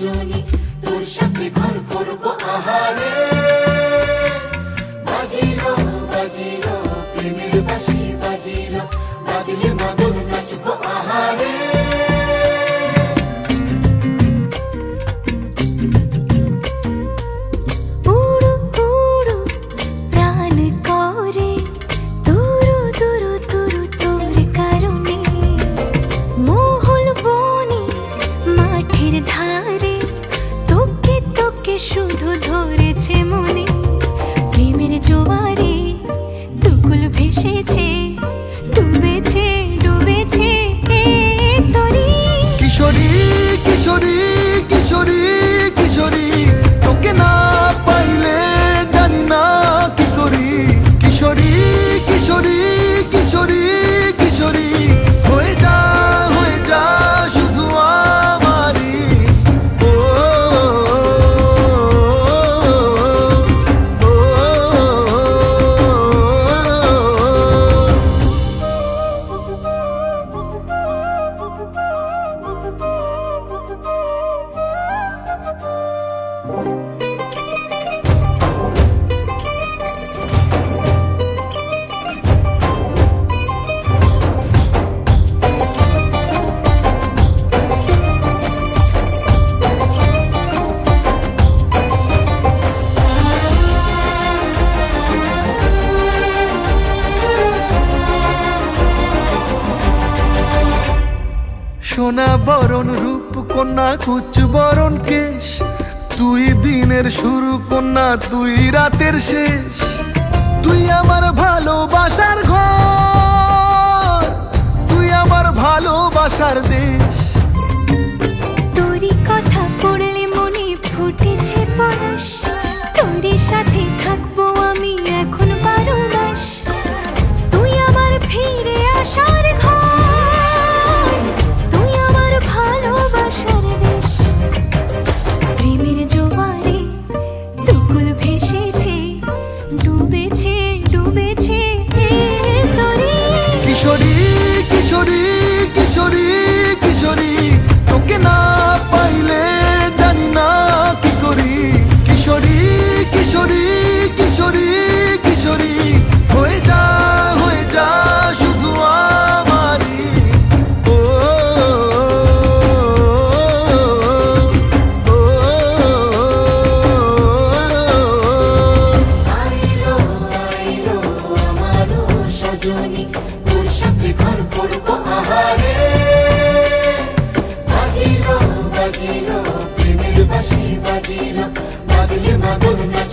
সজনী, তোর সাথে ঘর করব আহারে। বাজিলো বাজিলো প্রেমের বাঁশি, বাজিলো বাজলে মাদল নাচব আহারে। শুধু ধরেছে মনে প্রেমের জোয়ারে, দুকুল ভেসেছে, ডুবেছে ডুবেছে তরি। কিশোরী কিশোরী কিশোরী কিশোরী, তোকে না পাইলে জানি না কি করি। কিশোরী কিশোরী কিশোরী কিশোরী, হয়ে যা শুধু আমারই। ও সোনা বরণ রূপ কন্যা, কুচ বরণ কেশ, তুই দিনের শুরু কন্যা, তুই রাতের শেষ। তুই আমার ভালোবাসার ঘর, তুই আমার ভালোবাসার দেশ। তোরই কথা পড়লে মনে ফুটেছে পরশ, তোরই সাথে থাকবো আমি এখন 12 মাস। তুই আমার ফিরে আসার ঘর, তুই আমার ভালোবাসার দেশ। প্রেমের জোয়ারে দুকুল ভেসেছে, ডুবেছে ডুবেছে তরি। কিশোরী কিশোরী কিশোরী কিশোরী, তোকে না পাইলে জানি না কি করি। কিশোরী কিশোরী কিশোরী কিশোরী, হয়ে যা শুধু আমারই। ও আইলো আইলো আমারও সজনী, তোর সাথে ঘর করব আহারে। বাজিলো বাজিলো প্রেমের বাঁশি, বাজিলো বাজলে মাদল নাচব